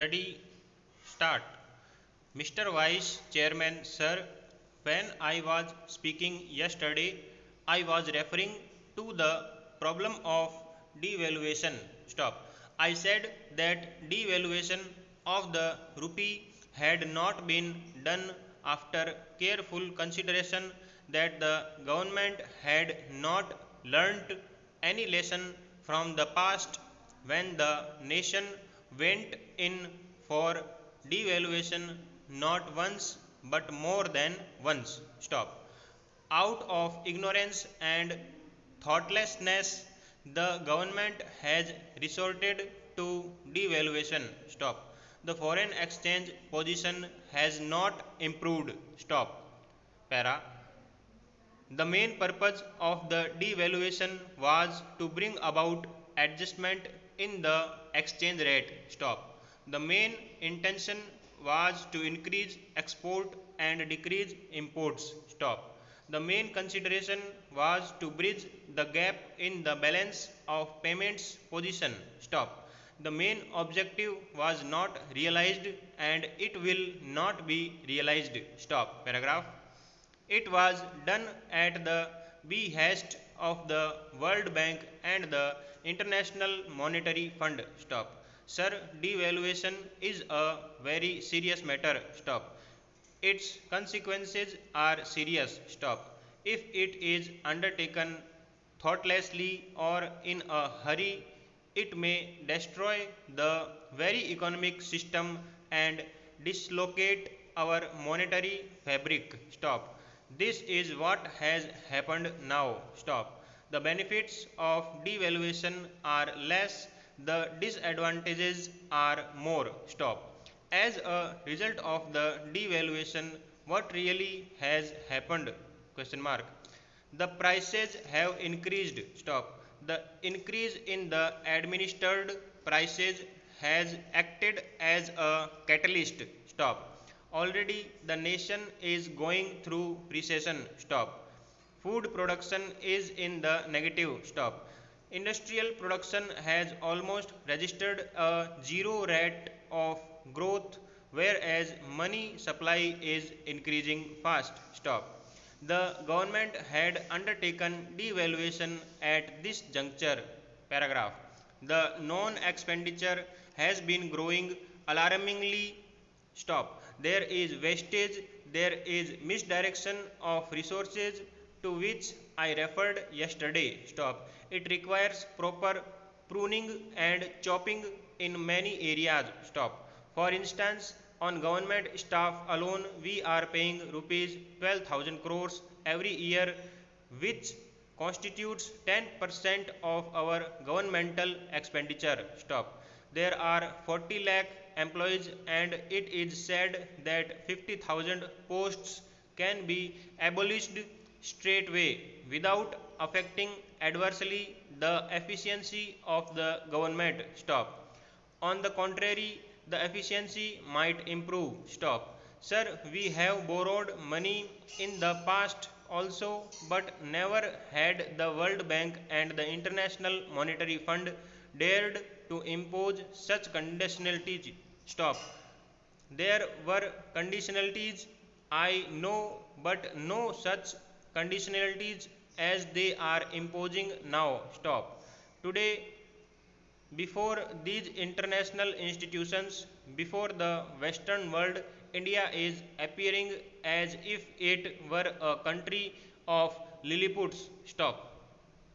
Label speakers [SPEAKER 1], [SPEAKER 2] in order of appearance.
[SPEAKER 1] Ready, start. Mr. Vice Chairman, sir, when I was speaking yesterday, I was referring to the problem of devaluation. Stop. I said that devaluation of the rupee had not been done after careful consideration, that the government had not learnt any lesson from the past when the nation went in for devaluation not once but more than once. Stop. Out of ignorance and thoughtlessness, the government has resorted to devaluation. Stop. The foreign exchange position has not improved. Stop. Para. The main purpose of the devaluation was to bring about adjustment in the exchange rate. Stop. The main intention was to increase export and decrease imports. Stop. The main consideration was to bridge the gap in the balance of payments position. Stop. The main objective was not realized and it will not be realized. Stop. Paragraph. It was done at the behest of the World Bank and the International Monetary Fund. Stop. Sir, devaluation is a very serious matter. Stop. Its consequences are serious. Stop. If it is undertaken thoughtlessly or in a hurry, it may destroy the very economic system and dislocate our monetary fabric. Stop. This is what has happened now. Stop. The benefits of devaluation are less, the disadvantages are more. Stop. As a result of the devaluation, what really has happened? Question mark. The prices have increased. Stop. The increase in the administered prices has acted as a catalyst. Stop. Already the nation is going through recession. Stop. Food production is in the negative. Stop. Industrial production has almost registered a zero rate of growth, whereas money supply is increasing fast. Stop. The government had undertaken devaluation at this juncture. Paragraph. The non expenditure has been growing alarmingly. Stop. There is wastage, there is misdirection of resources to which I referred yesterday. Stop. It requires proper pruning and chopping in many areas. Stop. For instance, on government staff alone, we are paying rupees 12,000 crores every year, which constitutes 10% of our governmental expenditure. Stop. There are 40 lakh employees and it is said that 50,000 posts can be abolished straightway without affecting adversely the efficiency of the government. Stop. On the contrary, the efficiency might improve. Stop. Sir, we have borrowed money in the past also, but never had the World Bank and the International Monetary Fund dared to impose such conditionalities. Stop. There were conditionalities, I know, but no such conditionalities as they are imposing now. Stop. Today, before these international institutions, before the Western world, India is appearing as if it were a country of Lilliput's. Stop.